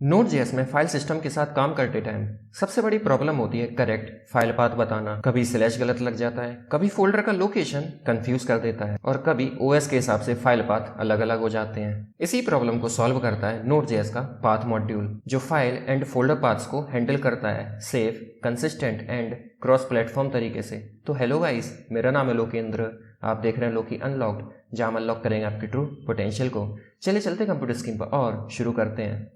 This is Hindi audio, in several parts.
Node.js में फाइल सिस्टम के साथ काम करते टाइम सबसे बड़ी प्रॉब्लम होती है करेक्ट फाइल पाथ बताना। कभी स्लैश गलत लग जाता है, कभी फोल्डर का लोकेशन कंफ्यूज कर देता है और कभी ओएस के हिसाब से फाइल पाथ अलग अलग हो जाते हैं। इसी प्रॉब्लम को सॉल्व करता है Node.js का पाथ मॉड्यूल, जो फाइल एंड फोल्डर पाथ्स को हैंडल करता है safe, consistent and cross platform तरीके से। तो हेलो गाइस, मेरा नाम है लोकेंद्र। आप देख रहे हैं लोकी अनलॉक्ड, जहां हम अनलॉक करेंगे आपकी ट्रू पोटेंशियल को। चलिए चलते कंप्यूटर स्क्रीन पर और शुरू करते हैं।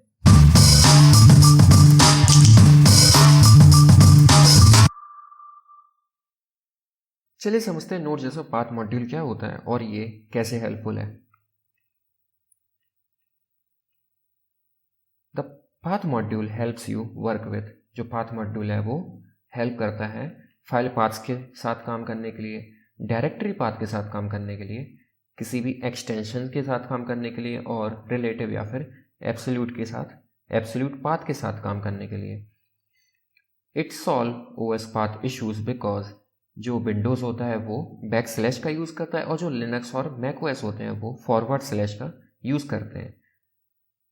चलिए समझते हैं Node.js में पाथ मॉड्यूल क्या होता है और ये कैसे हेल्पफुल है। The path module helps you work with. जो पाथ मॉड्यूल है वो हेल्प करता है फाइल पाथ्स के साथ काम करने के लिए, डायरेक्टरी पाथ के साथ काम करने के लिए, किसी भी एक्सटेंशन के साथ काम करने के लिए और रिलेटिव या फिर एब्सोल्यूट के साथ, एब्सोल्यूट पाथ के साथ काम करने के लिए। It solve OS path issues because जो विंडोज़ होता है वो बैक स्लैश का यूज़ करता है और जो लिनक्स और मैक ओएस होते हैं वो फॉरवर्ड स्लैश का यूज़ करते हैं।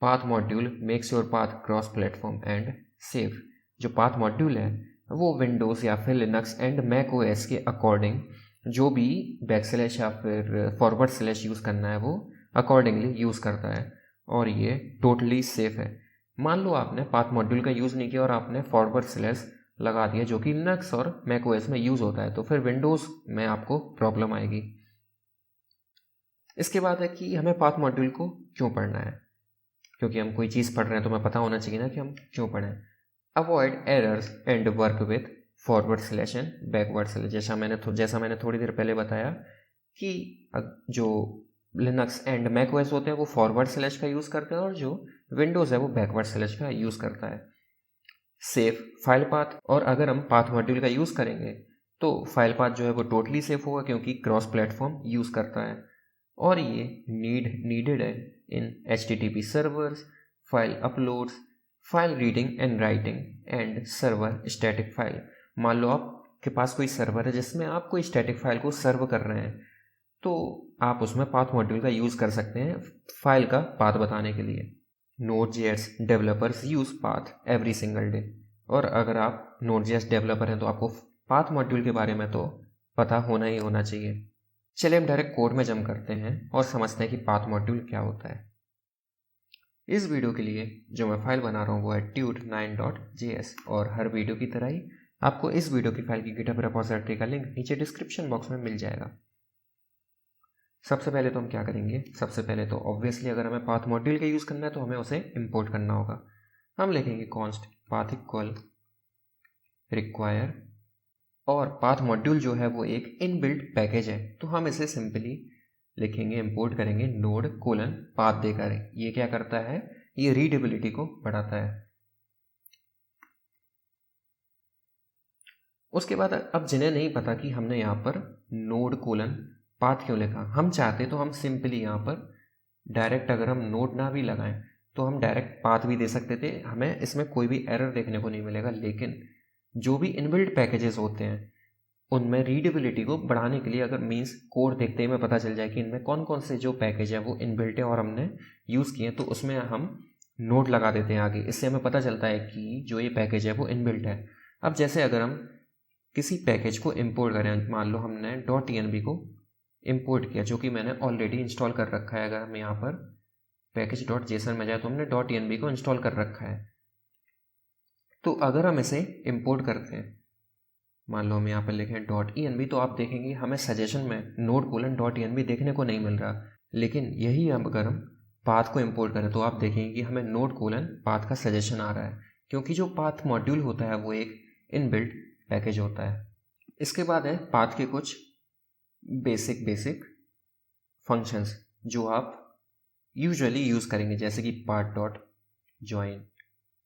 Path module makes your path cross platform and safe. जो पाथ मॉड्यूल है वो विंडोज़ या फिर लिनक्स एंड मैक ओएस के अकॉर्डिंग जो भी बैक स्लैश या फिर फॉरवर्ड स्लैश यूज़ करना है वो अकॉर्डिंगली यूज़ करता है और ये टोटली सेफ है। मान लो आपने पाथ मॉड्यूल का यूज़ नहीं किया और आपने फॉरवर्ड स्लैश लगा दिया जो कि लिनक्स और मैक ओएस में यूज़ होता है, तो फिर विंडोज़ में आपको प्रॉब्लम आएगी। इसके बाद है कि हमें पाथ मॉड्यूल को क्यों पढ़ना है, क्योंकि हम कोई चीज़ पढ़ रहे हैं तो हमें पता होना चाहिए ना कि हम क्यों पढ़ें। Avoid errors and work with forward slash and backward slash. जैसा मैंने थोड़ी देर पहले बताया कि जो लिनक्स एंड मैक ओएस होते हैं वो फॉरवर्ड स्लैश का यूज़ करते हैं और जो विंडोज़ है वो बैकवर्ड स्लैश का यूज़ करता है। सेफ फाइल पाथ, और अगर हम पाथ मॉड्यूल का यूज़ करेंगे तो फाइल पाथ जो है वो टोटली सेफ होगा क्योंकि क्रॉस प्लेटफॉर्म यूज़ करता है और ये नीडेड है इन HTTP servers, file uploads, file reading and writing and server static file. मान लो आपके पास कोई सर्वर है जिसमें आप कोई स्टैटिक फाइल को सर्व कर रहे हैं, तो आप उसमें पाथ मॉड्यूल का यूज़ कर सकते हैं फाइल का पाथ बताने के लिए। Node.js developers use path every single day, और अगर आप Node.js डेवलपर हैं तो आपको पाथ मॉड्यूल के बारे में तो पता होना ही होना चाहिए। चलिए हम डायरेक्ट कोड में जंप करते हैं और समझते हैं कि पाथ मॉड्यूल क्या होता है। इस वीडियो के लिए जो मैं फाइल बना रहा हूँ वो है tude9.js, और हर वीडियो की तरह ही आपको इस वीडियो की फाइल की गिटहब रिपॉजिटरी का लिंक नीचे डिस्क्रिप्शन बॉक्स में मिल जाएगा। सबसे पहले तो हम क्या करेंगे, सबसे पहले तो ऑब्वियसली अगर हमें पाथ मॉड्यूल का यूज़ करना है तो हमें उसे इंपोर्ट करना होगा। हम लिखेंगे कॉन्स्ट पाथ इक्वल रिक्वायर, और पाथ मॉड्यूल जो है वो एक इनबिल्ट पैकेज है तो हम इसे सिंपली लिखेंगे, इंपोर्ट करेंगे नोड कोलन पाथ देकर। ये क्या करता है, ये रीडेबिलिटी को बढ़ाता है। उसके बाद अब जिन्हें नहीं पता कि हमने यहाँ पर नोड कोलन पाथ क्यों लिखा, हम चाहते तो हम सिंपली यहाँ पर डायरेक्ट अगर हम नोड ना भी लगाएं तो हम डायरेक्ट पाथ भी दे सकते थे, हमें इसमें कोई भी एरर देखने को नहीं मिलेगा। लेकिन जो भी इनबिल्ट पैकेजेस होते हैं उनमें रीडेबिलिटी को बढ़ाने के लिए अगर मीन्स कोड देखते ही हमें पता चल जाए कि इनमें कौन कौन से जो पैकेज है वो इनबिल्ट है और हमने यूज़ किए, तो उसमें हम नोट लगा देते हैं आगे। इससे हमें पता चलता है कि जो ये पैकेज है वो इनबिल्ट है। अब जैसे अगर हम किसी पैकेज को इंपोर्ट करें, मान लो हमने .env को इंपोर्ट किया जो कि मैंने ऑलरेडी इंस्टॉल कर रखा है। अगर हम यहाँ पर पैकेज.json में जाए तो हमने .env को इंस्टॉल कर रखा है। तो अगर हम इसे इंपोर्ट करते हैं, मान लो हम यहाँ पर लिखें .env, तो आप देखेंगे हमें सजेशन में नोड कोलन .env देखने को नहीं मिल रहा। लेकिन यही अगर हम पाथ को इंपोर्ट करें तो आप देखेंगे कि हमें नोड कोलन पाथ का सजेशन आ रहा है, क्योंकि जो पाथ मॉड्यूल होता है वो एक इनबिल्ट पैकेज होता है। इसके बाद है पाथ के कुछ बेसिक फंक्शंस जो आप यूजुअली यूज़ करेंगे, जैसे कि path.join।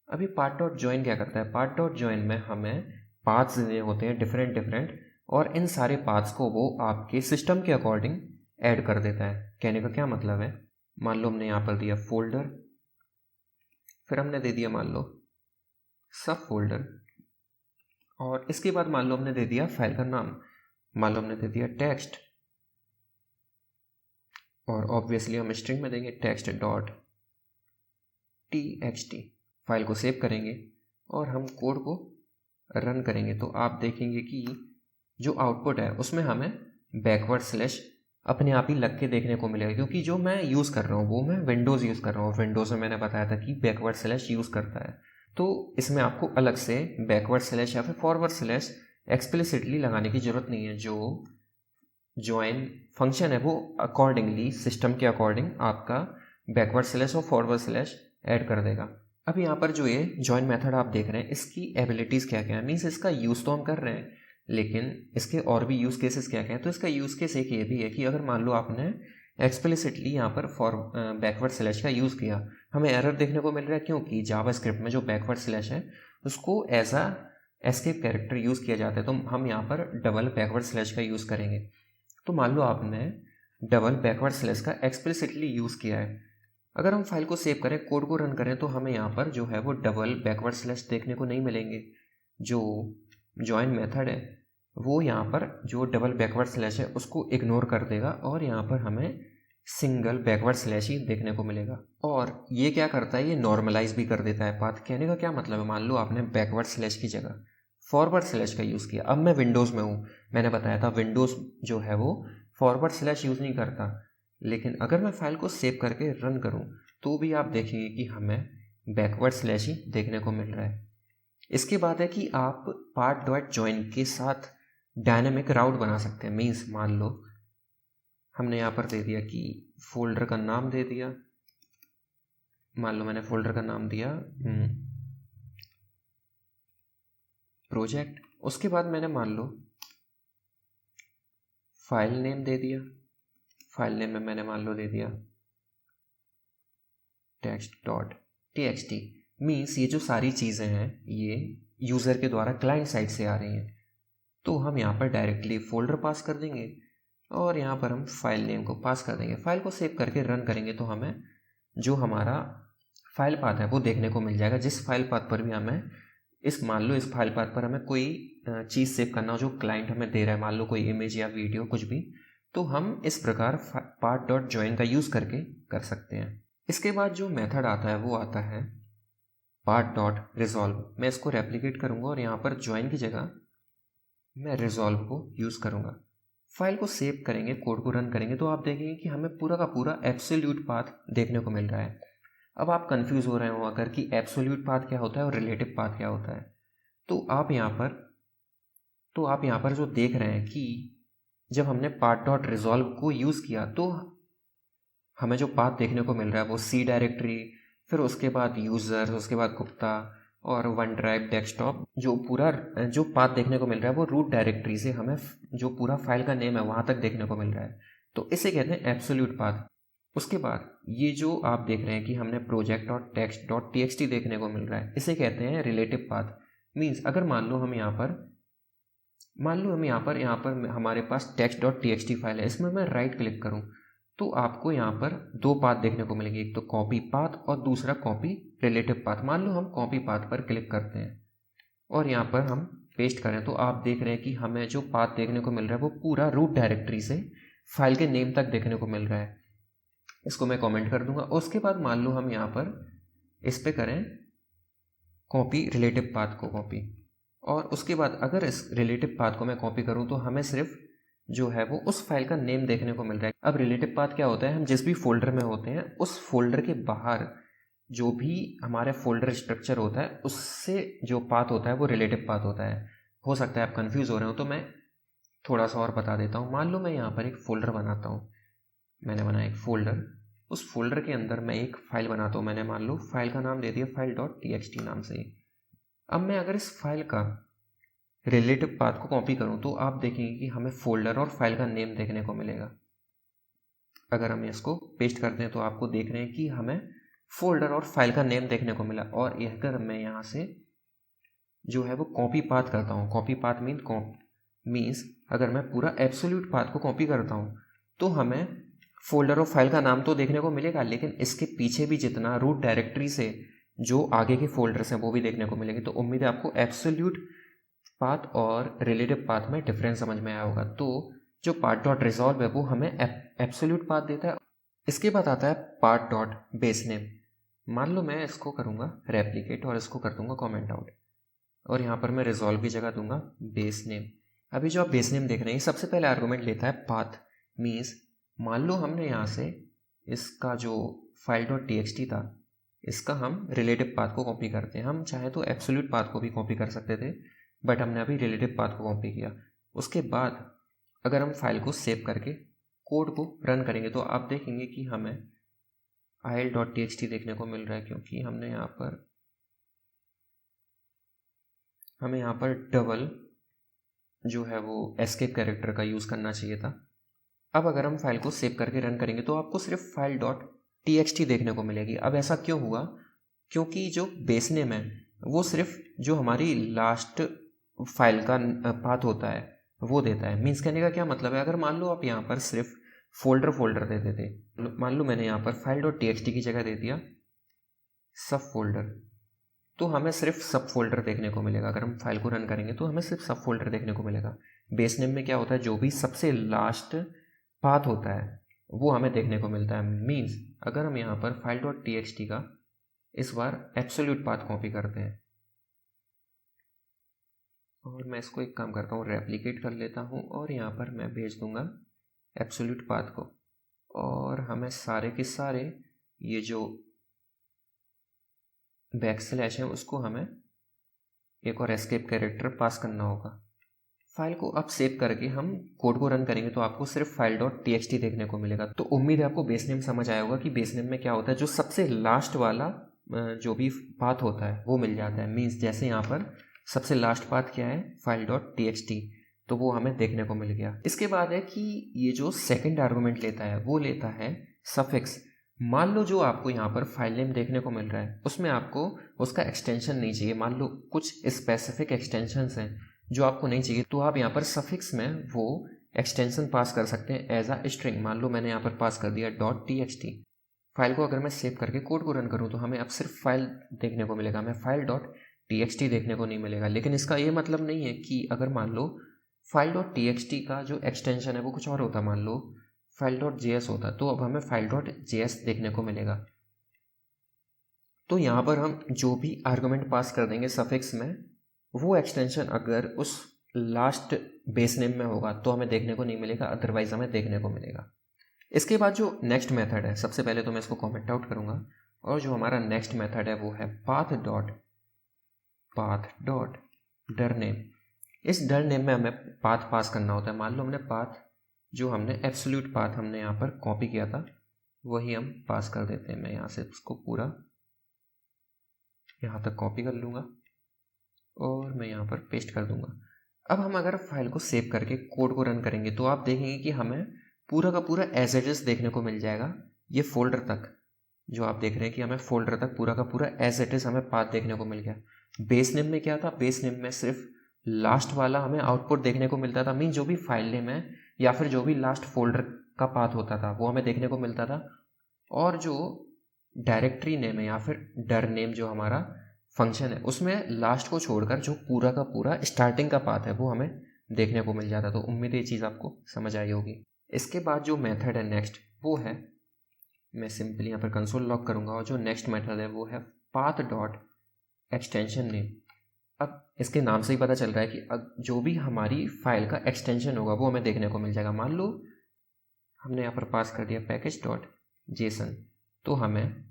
अभी path.join क्या करता है, path.join में हमें पाथ्स देने होते हैं डिफरेंट, और इन सारे पाथ्स को वो आपके सिस्टम के अकॉर्डिंग ऐड कर देता है। कहने का क्या मतलब है, मान लो हमने यहाँ पर दिया फोल्डर, फिर हमने दे दिया मान लो सब फोल्डर, और इसके बाद मान लो हमने दे दिया फाइल का नाम, मान लो हमने दे दिया टेक्स्ट, और ऑब्वियसली हम स्ट्रिंग में देंगे text.txt। फाइल को सेव करेंगे और हम कोड को रन करेंगे तो आप देखेंगे कि जो आउटपुट है उसमें हमें बैकवर्ड स्लैश अपने आप ही लग के देखने को मिलेगा, क्योंकि जो मैं यूज़ कर रहा हूँ वो मैं विंडोज़ यूज़ कर रहा हूँ। विंडोज़ में मैंने बताया था कि बैकवर्ड स्लैश यूज़ करता है, तो इसमें आपको अलग से बैकवर्ड स्लैश या फिर फॉरवर्ड स्लैश एक्सप्लिसिटली लगाने की ज़रूरत नहीं है। जो ज्वाइन फंक्शन है वो अकॉर्डिंगली सिस्टम के अकॉर्डिंग आपका बैकवर्ड स्लैश और फॉरवर्ड स्लैश ऐड कर देगा। अब यहाँ पर जो ये ज्वाइन मेथड आप देख रहे हैं इसकी एबिलिटीज़ क्या क्या है, मीन्स इसका यूज़ तो हम कर रहे हैं लेकिन इसके और भी यूज़ केसेस क्या क्या हैं। तो इसका यूज़ केस एक ये भी है कि अगर मान लो आपने एक्सप्लिसिटली यहाँ पर फॉर बैकवर्ड स्लैश का यूज़ किया, हमें एरर देखने को मिल रहा है क्योंकि जावास्क्रिप्ट में जो बैकवर्ड स्लैश है उसको as a escape character use किया जाता है, तो हम यहाँ पर डबल बैकवर्ड स्लैश का यूज़ करेंगे। तो मान लो आपने डबल बैकवर्ड स्लैश का एक्सप्लिसिटली यूज़ किया है, अगर हम फाइल को सेव करें, कोड को रन करें तो हमें यहाँ पर जो है वो डबल बैकवर्ड स्लैश देखने को नहीं मिलेंगे। जो जॉइन मेथड है वो यहाँ पर जो डबल बैकवर्ड स्लैश है उसको इग्नोर कर देगा और यहाँ पर हमें सिंगल बैकवर्ड स्लैश ही देखने को मिलेगा। और ये क्या करता है, ये नॉर्मलाइज भी कर देता है पाथ। कहने का क्या मतलब है, मान लो आपने बैकवर्ड स्लैश की जगह फॉरवर्ड स्लैश का यूज़ किया। अब मैं विंडोज़ में हूँ, मैंने बताया था विंडोज़ जो है वो फॉरवर्ड स्लैश यूज़ नहीं करता, लेकिन अगर मैं फाइल को सेव करके रन करूँ तो भी आप देखेंगे कि हमें बैकवर्ड स्लैश ही देखने को मिल रहा है। इसके बाद है कि आप पार्ट डॉट ज्वाइन के साथ डायनेमिक राउट बना सकते हैं। मीन्स मान लो हमने यहाँ पर दे दिया कि फोल्डर का नाम दे दिया, मान लो मैंने फोल्डर का नाम दिया प्रोजेक्ट, उसके बाद मैंने मान लो फाइल नेम दे दिया, फाइल नेम में मैंने मान लो दे दिया text.txt। मीन्स ये जो सारी चीज़ें हैं ये यूज़र के द्वारा क्लाइंट साइड से आ रही हैं, तो हम यहाँ पर डायरेक्टली फोल्डर पास कर देंगे और यहाँ पर हम फाइल नेम को पास कर देंगे। फाइल को सेव करके रन करेंगे तो हमें जो हमारा फाइल पाथ है वो देखने को मिल जाएगा। जिस फाइल पाथ पर भी हमें मान लो इस फाइल पाथ पर हमें कोई चीज़ सेव करना हो जो क्लाइंट हमें दे रहा है, मान लो कोई इमेज या वीडियो कुछ भी, तो हम इस प्रकार पार्ट डॉट ज्वाइन का यूज़ करके कर सकते हैं। इसके बाद जो मेथड आता है वो आता है पार्ट डॉट रिजॉल्व। मैं इसको रेप्लिकेट करूँगा और यहाँ पर ज्वाइन की जगह मैं रिजॉल्व को यूज़ करूँगा। फाइल को सेव करेंगे, कोड को रन करेंगे तो आप देखेंगे कि हमें पूरा का पूरा एब्सोल्यूट पाथ देखने को मिल रहा है। अब आप कंफ्यूज हो रहे हो अगर कि एब्सोल्यूट पाथ क्या होता है और रिलेटिव पाथ क्या होता है, तो आप यहाँ पर जो देख रहे हैं कि जब हमने पार्ट डॉट रिजॉल्व को यूज़ किया तो हमें जो पाथ देखने को मिल रहा है वो सी डायरेक्टरी, फिर उसके बाद यूज़र, उसके बाद गुप्ता और वन ड्राइव डेस्कटॉप, जो पूरा जो पाथ देखने को मिल रहा है वो रूट डायरेक्टरी से हमें जो पूरा फाइल का नेम है वहाँ तक देखने को मिल रहा है, तो इसे कहते हैं एब्सोल्यूट पाथ। उसके बाद ये जो आप देख रहे हैं कि हमने project dot text dot txt देखने को मिल रहा है, इसे कहते हैं रिलेटिव पाथ। मीन्स अगर मान लो हम यहाँ पर हमारे पास text डॉट txt फाइल है, इसमें मैं राइट क्लिक करूँ तो आपको यहाँ पर दो पाथ देखने को मिलेंगे, एक तो कॉपी पाथ और दूसरा कॉपी रिलेटिव पाथ। मान लो हम कॉपी पाथ पर क्लिक करते हैं और यहाँ पर हम पेस्ट करें तो आप देख रहे हैं कि हमें जो पाथ देखने को मिल रहा है वो पूरा रूट डायरेक्टरी से फाइल के नेम तक देखने को मिल रहा है। इसको मैं कमेंट कर दूंगा। उसके बाद मान लो हम यहाँ पर इस पे करें कॉपी रिलेटिव पाथ को कॉपी, और उसके बाद अगर इस रिलेटिव पाथ को मैं कॉपी करूँ तो हमें सिर्फ जो है वो उस फाइल का नेम देखने को मिल रहा है। अब रिलेटिव पाथ क्या होता है, हम जिस भी फोल्डर में होते हैं उस फोल्डर के बाहर जो भी हमारे फोल्डर स्ट्रक्चर होता है उससे जो पाथ होता है वो रिलेटिव पाथ होता है। हो सकता है आप कंफ्यूज हो रहे हो तो मैं थोड़ा सा और बता देता हूँ। मान लो मैं यहाँ पर एक फ़ोल्डर बनाता हूँ, मैंने बनाया एक फ़ोल्डर, उस फोल्डर के अंदर मैं एक फ़ाइल बनाता हूँ, मैंने मान लो फाइल का नाम दे दिया फाइल डॉट txt नाम से। अब मैं अगर इस फाइल का रिलेटिव पाथ को कॉपी करूँ तो आप देखेंगे कि हमें फोल्डर और फाइल का नेम देखने को मिलेगा। अगर हम इसको पेस्ट करते हैं तो आपको देख रहे हैं कि हमें फोल्डर और फाइल का नेम देखने को मिला। और अगर मैं यहाँ से जो है वो कॉपी पाथ करता हूँ, कॉपी पाथ मीन्स अगर मैं पूरा एब्सोल्यूट पाथ को कॉपी करता हूँ तो हमें फोल्डर और फाइल का नाम तो देखने को मिलेगा, लेकिन इसके पीछे भी जितना रूट डायरेक्टरी से जो आगे के फोल्डर्स हैं वो भी देखने को मिलेंगे। तो उम्मीद है आपको एब्सोल्यूट पाथ और रिलेटिव पाथ में डिफरेंस समझ में आया होगा। तो जो पार्ट डॉट रिजॉल्व है वो हमें एब्सोल्यूट पाथ देता है। इसके बाद आता है पार्ट डॉट बेस नेम। मान लो मैं इसको करूँगा रेप्लिकेट और इसको कर दूंगा कमेंट आउट, और यहाँ पर मैं रिजॉल्व की जगह दूंगा बेस नेम। अभी जो आप बेस नेम देख रहे हैं सबसे पहले आर्गुमेंट लेता है पाथ। मीन्स मान लो हमने यहाँ से इसका जो फाइल .txt था इसका हम रिलेटिव पाथ को कॉपी करते हैं। हम चाहे तो एब्सोल्यूट पाथ को भी कॉपी कर सकते थे, बट हमने अभी रिलेटिव पाथ को कॉपी किया। उसके बाद अगर हम फाइल को सेव करके कोड को रन करेंगे तो आप देखेंगे कि हमें il.txt देखने को मिल रहा है, क्योंकि हमें यहाँ पर डबल जो है वो एस्केप कैरेक्टर का यूज़ करना चाहिए था। अब अगर हम फाइल को सेव करके रन करेंगे तो आपको सिर्फ फाइल .txt देखने को मिलेगी। अब ऐसा क्यों हुआ? क्योंकि जो बेस नेम है वो सिर्फ जो हमारी लास्ट फाइल का पाथ होता है वो देता है। मीन्स कहने का क्या मतलब है, अगर मान लो आप यहाँ पर सिर्फ फोल्डर दे देते, मान लो मैंने यहाँ पर फाइल .txt की जगह दे दिया सब फोल्डर, तो हमें सिर्फ सब फोल्डर देखने को मिलेगा। अगर हम फाइल को रन करेंगे तो हमें सिर्फ सब फोल्डर देखने को मिलेगा। बेस नेम में क्या होता है, जो भी सबसे लास्ट पाथ होता है वो हमें देखने को मिलता है। मीन्स अगर हम यहाँ पर फाइल .txt का इस बार एब्सोल्यूट पाथ कॉपी करते हैं, और मैं इसको एक काम करता हूँ रेप्लिकेट कर लेता हूँ, और यहाँ पर मैं भेज दूंगा एब्सोल्यूट पाथ को, और हमें सारे के सारे ये जो बैकस्लैश है उसको हमें एक और एस्केप कैरेक्टर पास करना होगा। फाइल को अब सेव करके हम कोड को रन करेंगे तो आपको सिर्फ फाइल .txt देखने को मिलेगा। तो उम्मीद है आपको बेस नेम समझ आया होगा कि बेस नेम में क्या होता है, जो सबसे लास्ट वाला जो भी पाथ होता है वो मिल जाता है। मीन्स जैसे यहाँ पर सबसे लास्ट पाथ क्या है, फाइल .txt, तो वो हमें देखने को मिल गया। इसके बाद है कि ये जो सेकंड आर्गुमेंट लेता है वो लेता है सफिक्स। मान लो जो आपको यहाँ पर फाइल नेम देखने को मिल रहा है उसमें आपको उसका एक्सटेंशन नहीं चाहिए, मान लो कुछ स्पेसिफिक एक्सटेंशंस हैं जो आपको नहीं चाहिए, तो आप यहाँ पर सफिक्स में वो एक्सटेंशन पास कर सकते हैं एज अ स्ट्रिंग। मान लो मैंने यहाँ पर पास कर दिया .txt। फाइल को अगर मैं सेव करके कोड को रन करूँ तो हमें अब सिर्फ फाइल देखने को मिलेगा, हमें फाइल .txt देखने को नहीं मिलेगा। लेकिन इसका ये मतलब नहीं है कि अगर मान लो फाइल .txt का जो एक्सटेंशन है वो कुछ और होता, मान लो फाइल .js होता, तो अब हमें फाइल .js देखने को मिलेगा। तो यहाँ पर हम जो भी आर्गुमेंट पास कर देंगे सफिक्स में, वो एक्सटेंशन अगर उस लास्ट बेस नेम में होगा तो हमें देखने को नहीं मिलेगा, अदरवाइज हमें देखने को मिलेगा। इसके बाद जो नेक्स्ट मेथड है, सबसे पहले तो मैं इसको कमेंट आउट करूँगा, और जो हमारा नेक्स्ट मेथड है वो है path डॉट डर नेम। इस डर नेम में हमें पाथ पास करना होता है। मान लो हमने पाथ जो हमने एब्सोल्यूट पाथ हमने यहाँ पर कॉपी किया था वही हम पास कर देते हैं। मैं यहाँ से उसको पूरा यहाँ तक कॉपी कर लूँगा और मैं यहाँ पर पेस्ट कर दूँगा। अब हम अगर फाइल को सेव करके कोड को रन करेंगे तो आप देखेंगे कि हमें पूरा का पूरा एज इट इज़ देखने को मिल जाएगा। ये फोल्डर तक जो आप देख रहे हैं कि हमें फोल्डर तक पूरा का पूरा एज इट इज़ हमें पाथ देखने को मिल गया। बेस नेम में क्या था, बेस नेम में सिर्फ लास्ट वाला हमें आउटपुट देखने को मिलता था। मीन जो भी फाइल नेम है या फिर जो भी लास्ट फोल्डर का पाथ होता था वो हमें देखने को मिलता था, और जो डायरेक्टरी नेम है या फिर डर नेम जो हमारा फंक्शन है उसमें लास्ट को छोड़कर जो पूरा का पूरा स्टार्टिंग का पाथ है वो हमें देखने को मिल जाता। तो उम्मीद है ये चीज़ आपको समझ आई होगी। इसके बाद जो मेथड है नेक्स्ट वो है, मैं सिंपली यहाँ पर कंसोल लॉग करूँगा, और जो नेक्स्ट मेथड है वो है पाथ डॉट एक्सटेंशन नेम। अब इसके नाम से ही पता चल रहा है कि जो भी हमारी फाइल का एक्सटेंशन होगा वो हमें देखने को मिल जाएगा। मान लो हमने यहाँ पर पास कर दिया पैकेज डॉट जेसन, तो हमें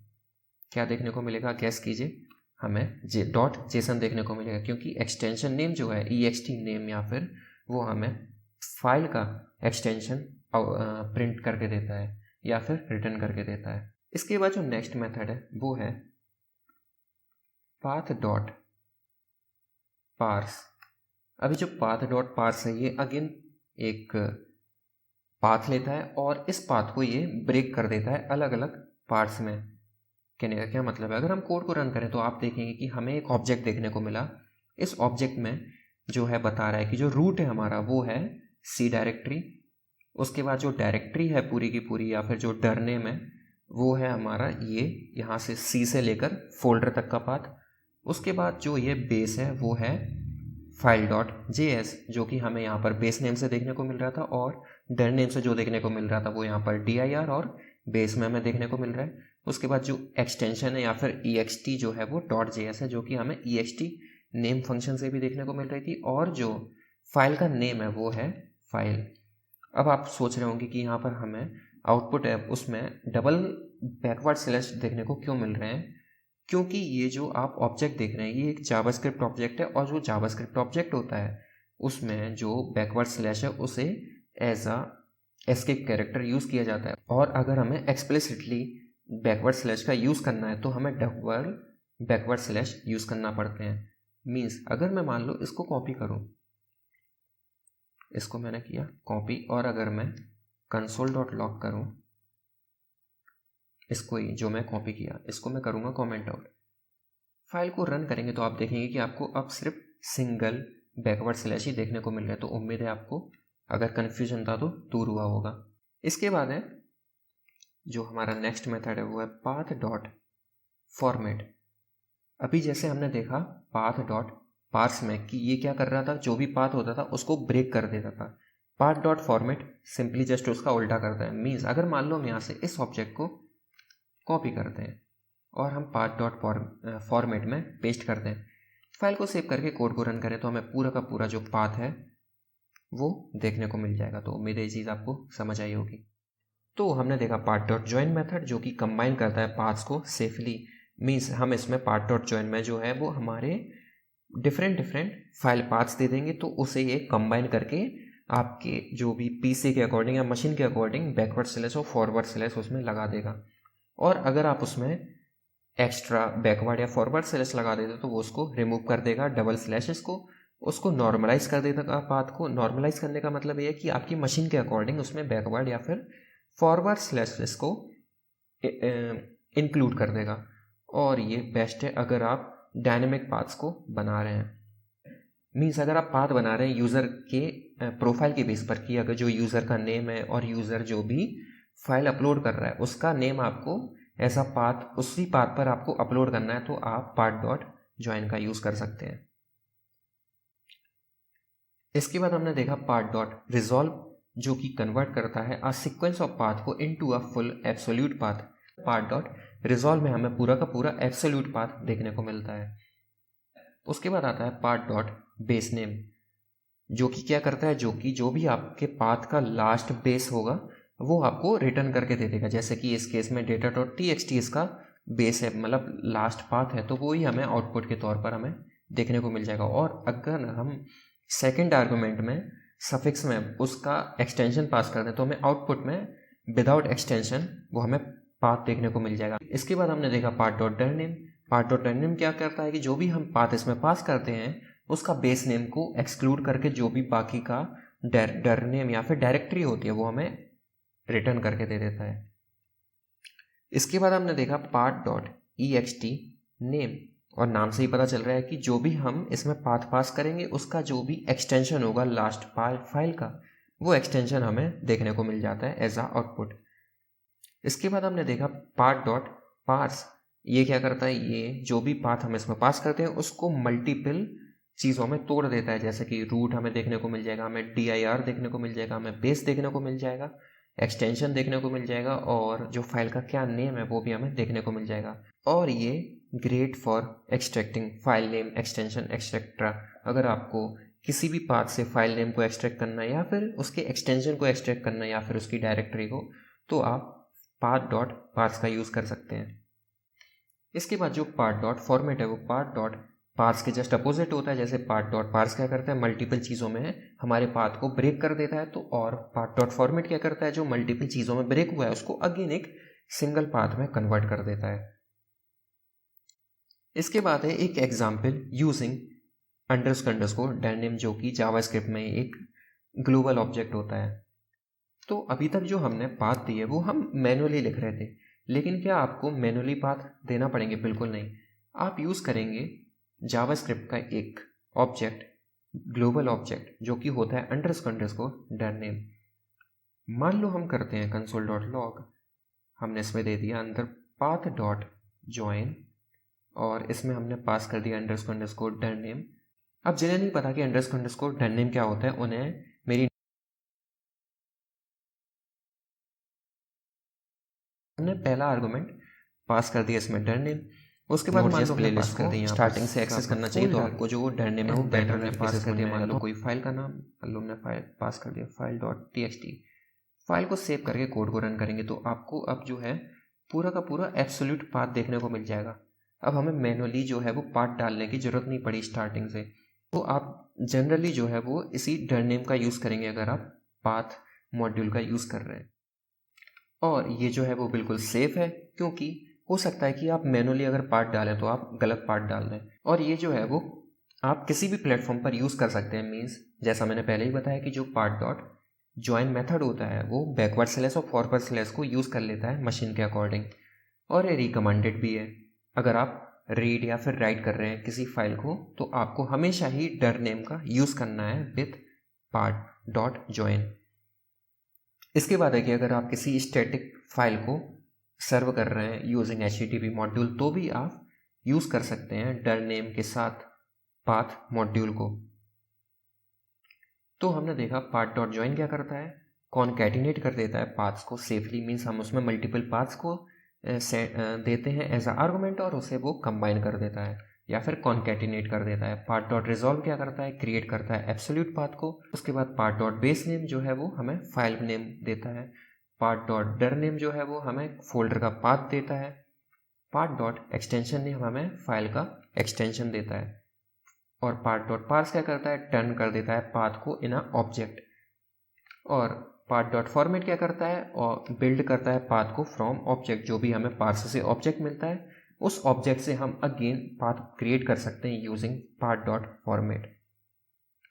क्या देखने को मिलेगा, गैस कीजिए, हमें .json देखने को मिलेगा, क्योंकि एक्सटेंशन नेम जो है ext नेम या फिर वो हमें फाइल का एक्सटेंशन प्रिंट करके देता है या फिर रिटर्न करके देता है। इसके बाद जो नेक्स्ट मेथड है वो है पाथ डॉट पार्स। अभी जो पाथ डॉट पार्स है ये अगेन एक पाथ लेता है और इस पाथ को ये ब्रेक कर देता है अलग अलग पार्ट्स में। कहने का क्या मतलब है, अगर हम कोड को रन करें तो आप देखेंगे कि हमें एक ऑब्जेक्ट देखने को मिला। इस ऑब्जेक्ट में जो है बता रहा है कि जो रूट है हमारा वो है सी डायरेक्टरी, उसके बाद जो डायरेक्टरी है पूरी की पूरी या फिर जो डर नेम है वो है हमारा ये यहाँ से सी से लेकर फोल्डर तक का पाथ। उसके बाद जो ये बेस है वो है फाइल डॉट जेएस, जो कि हमें यहाँ पर बेस नेम से देखने को मिल रहा था, और डर नेम से जो देखने को मिल रहा था वो यहाँ पर dir और बेस में हमें देखने को मिल रहा है। उसके बाद जो एक्सटेंशन है या फिर ext जो है वो .js है, जो कि हमें ext नेम फंक्शन से भी देखने को मिल रही थी, और जो फाइल का नेम है वो है फाइल। अब आप सोच रहे होंगे कि यहाँ पर हमें आउटपुट है उसमें डबल बैकवर्ड स्लैश देखने को क्यों मिल रहे हैं, क्योंकि ये जो आप ऑब्जेक्ट देख रहे हैं ये एक जावास्क्रिप्ट ऑब्जेक्ट है, और जो जावास्क्रिप्ट ऑब्जेक्ट होता है उसमें जो बैकवर्ड स्लैश है उसे as a escape character use किया जाता है, और अगर हमें एक्सप्लिसिटली बैकवर्ड स्लैश का यूज़ करना है तो हमें डबल बैकवर्ड स्लैश यूज़ करना पड़ते हैं। मीन्स अगर मैं मान लो इसको कॉपी करूँ, इसको मैंने किया कॉपी, और अगर मैं console.log करूँ, इसको ही जो मैं कॉपी किया इसको मैं करूँगा कमेंट आउट, फाइल को रन करेंगे तो आप देखेंगे कि आपको अब सिर्फ सिंगल बैकवर्ड स्लैश ही देखने को मिल रहा है। तो उम्मीद है आपको अगर कन्फ्यूजन था तो दूर हुआ होगा। इसके बाद है जो हमारा नेक्स्ट मेथड है वो है पाथ डॉट फॉर्मेट। अभी जैसे हमने देखा पाथ डॉट पार्स में कि ये क्या कर रहा था, जो भी पाथ होता था उसको ब्रेक कर देता था। Path dot format simply just उसका उल्टा करता है। मीन्स अगर मान लो हम यहाँ से इस ऑब्जेक्ट को कॉपी करते हैं और हम पाथ डॉट फॉर्मेट में पेस्ट करते हैं, फाइल को सेव करके कोड को रन करें तो हमें पूरा का पूरा जो पाथ है वो देखने को मिल जाएगा। तो उम्मीद है ये चीज़ आपको समझ आई होगी। तो हमने देखा पाथ डॉट ज्वाइन मेथड जो कि कंबाइन करता है पाथ्स को सेफली। मीन्स हम इसमें पाथ डॉट ज्वाइन में जो है वो हमारे डिफरेंट फाइल पाथ्स दे देंगे, तो उसे ये कंबाइन करके आपके जो भी पीसी के अकॉर्डिंग या मशीन के अकॉर्डिंग बैकवर्ड स्लैश और फॉरवर्ड स्लैश उसमें लगा देगा। और अगर आप उसमें एक्स्ट्रा बैकवर्ड या फॉरवर्ड स्लैश लगा देते तो वो उसको रिमूव कर देगा, डबल स्लैशेस को उसको नॉर्मलाइज कर देगा। पाथ को नॉर्मलाइज करने का मतलब ये है कि आपकी मशीन के अकॉर्डिंग उसमें बैकवर्ड या फिर फॉरवर्ड स्लैशेस को इंक्लूड कर देगा। और ये बेस्ट है अगर आप डायनेमिक पाथ्स को बना रहे हैं। मीन्स अगर आप पाथ बना रहे हैं यूज़र के प्रोफाइल के बेस पर कि अगर जो यूज़र का नेम है और यूज़र जो भी फाइल अपलोड कर रहा है उसका नेम आपको ऐसा पाथ उसी पाथ पर आपको अपलोड करना है, तो आप पाथ डॉट ज्वाइन का यूज़ कर सकते हैं। इसके बाद हमने देखा पाथ डॉट रिजॉल्व जो कि कन्वर्ट करता है अ सीक्वेंस ऑफ पाथ को into a full absolute path. Path dot resolve में हमें पूरा का पूरा एब्सोल्यूट पाथ देखने को मिलता है। उसके बाद आता है पाथ डॉट बेस नेम जो कि क्या करता है, जो कि जो भी आपके पाथ का लास्ट बेस होगा वो आपको रिटर्न करके दे देगा। जैसे कि इस केस में डेटा डॉट txt इसका बेस है, मतलब लास्ट पाथ है, तो वो ही हमें आउटपुट के तौर पर हमें देखने को मिल जाएगा। और अगर हम सेकंड आर्गुमेंट में सफिक्स में उसका एक्सटेंशन पास कर दें तो हमें आउटपुट में विदाउट एक्सटेंशन वो हमें पाथ देखने को मिल जाएगा। इसके बाद हमने देखा पाथ डॉट डर नेम। पाथ डॉट डर नेम क्या करता है कि जो भी हम पाथ इसमें पास करते हैं उसका बेस नेम को एक्सक्लूड करके जो भी बाकी का डर नेम या फिर डायरेक्टरी होती है वो हमें रिटर्न करके दे देता है। इसके बाद हमने देखा पाथ डॉट ext नेम, और नाम से ही पता चल रहा है कि जो भी हम इसमें पाथ पास करेंगे उसका जो भी एक्सटेंशन होगा लास्ट फाइल का वो एक्सटेंशन हमें देखने को मिल जाता है एज आ आउटपुट। इसके बाद हमने देखा पाथ डॉट पार्स। ये क्या करता है, ये जो भी पाथ हम इसमें पास करते हैं उसको मल्टीपल चीज़ों में तोड़ देता है। जैसे कि रूट हमें देखने को मिल जाएगा, हमें dir देखने को मिल जाएगा, हमें बेस देखने को मिल जाएगा, एक्सटेंशन देखने को मिल जाएगा, और जो फाइल का क्या नेम है वो भी हमें देखने को मिल जाएगा। और ये great for extracting file name extension etcetera. अगर आपको किसी भी पाथ से फाइल नेम को एक्सट्रैक्ट करना है या फिर उसके एक्सटेंशन को एक्सट्रैक्ट करना है या फिर उसकी डायरेक्टरी को, तो आप पाथ डॉट पार्स का यूज़ कर सकते हैं। इसके बाद जो पाथ डॉट फॉर्मेट है वो पाथ डॉट पार्स के जस्ट अपोजिट होता है। जैसे पाथ डॉट पार्स क्या करता है, मल्टीपल चीज़ों में हमारे पाथ को ब्रेक कर देता है, तो और पाथ डॉट फॉर्मेट क्या करता है, जो मल्टीपल चीज़ों में ब्रेक हुआ है उसको अगेन एक सिंगल पाथ में कन्वर्ट कर देता है। इसके बाद है एक एग्जाम्पल यूजिंग अंडरस्कोर डैनिम जो कि जावास्क्रिप्ट में एक ग्लोबल ऑब्जेक्ट होता है। तो अभी तक जो हमने पाथ दी है वो हम मैनुअली लिख रहे थे, लेकिन क्या आपको मैनुअली पाथ देना पड़ेंगे? बिल्कुल नहीं। आप यूज़ करेंगे जावास्क्रिप्ट का एक ऑब्जेक्ट ग्लोबल ऑब्जेक्ट जो कि होता है अंडरस्कोर डैनिम। मान लो हम करते हैं console.log, हमने इसमें दे दिया अंदर पाथ डॉट ज्वाइन और इसमें हमने पास कर दिया अंडरस्कोर डैनिम। अब जिन्हें नहीं पता कि अंडरस्कोर डैनिम क्या होता है, उन्हें मेरी हमने पहला आर्गुमेंट पास कर दिया इसमें डर नेम। उसके बाद मान लो प्ले लिस्ट कर दी, स्टार्टिंग से एक्सेस करना चाहिए तो आपको जो डर नेम है वो बेटर में पास कर दिया। मान लो कोई फाइल का नाम, मान लो हमने फाइल पास कर दिया file.txt। फाइल को सेव करके कोड को रन करेंगे तो आपको अब जो है पूरा का पूरा एब्सोल्यूट पाथ देखने को मिल जाएगा। अब हमें मैनुअली जो है वो पाथ डालने की ज़रूरत नहीं पड़ी स्टार्टिंग से। तो आप जनरली जो है वो इसी डर नेम का यूज़ करेंगे अगर आप पाथ मॉड्यूल का यूज़ कर रहे हैं। और ये जो है वो बिल्कुल सेफ है, क्योंकि हो सकता है कि आप मैनुअली अगर पार्ट डालें तो आप गलत पार्ट डाल दें। और ये जो है वो आप किसी भी प्लेटफॉर्म पर यूज़ कर सकते हैं। मीन्स जैसा मैंने पहले ही बताया कि जो पार्ट डॉट ज्वाइन मेथड होता है वो बैकवर्ड स्लैश और फॉरवर्ड स्लैश को यूज़ कर लेता है मशीन के अकॉर्डिंग, और ये रिकमेंडेड भी है। अगर आप रीड या फिर राइट कर रहे हैं किसी फाइल को तो आपको हमेशा ही डर नेम का यूज़ करना है विथ पार्ट डॉट ज्वाइन। इसके बाद है कि अगर आप किसी स्टैटिक फाइल को सर्व कर रहे हैं यूजिंग HTTP मॉड्यूल तो भी आप यूज़ कर सकते हैं डर नेम के साथ पाथ मॉड्यूल को। तो हमने देखा पाथ डॉट ज्वाइन क्या करता है, कॉन्कैटिनेट कर देता है पाथ्स को सेफली। मीन्स हम उसमें मल्टीपल पाथ्स को देते हैं एज अ आर्गुमेंट और उसे वो कंबाइन कर देता है या फिर कॉन्कैटिनेट कर देता है। पाथ डॉट रिजॉल्व क्या करता है, क्रिएट करता है एब्सोल्यूट पाथ को। उसके बाद पाथ डॉट बेस नेम जो है वो हमें फाइल नेम देता है। पाथ डॉट डर नेम जो है वो हमें फोल्डर का पाथ देता है। पाथ डॉट एक्सटेंशन नेम हमें फाइल का एक्सटेंशन देता है। और पाथ डॉट पार्स क्या करता है, टर्न कर देता है पाथ को इन अ ऑब्जेक्ट। और पाथ डॉट फॉर्मेट क्या करता है, और बिल्ड करता है पाथ को फ्रॉम ऑब्जेक्ट। जो भी हमें पार्स से ऑब्जेक्ट मिलता है उस ऑब्जेक्ट से हम अगेन पाथ क्रिएट कर सकते हैं यूजिंग पाथ डॉट फॉर्मेट।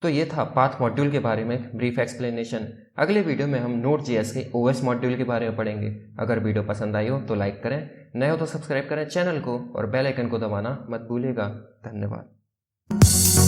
तो ये था पाथ मॉड्यूल के बारे में ब्रीफ एक्सप्लेनेशन। अगले वीडियो में हम Node.js के OS मॉड्यूल के बारे में पढ़ेंगे। अगर वीडियो पसंद आई हो तो लाइक करें, नए हो तो सब्सक्राइब करें चैनल को और बेल आइकन को दबाना मत भूलिएगा। धन्यवाद।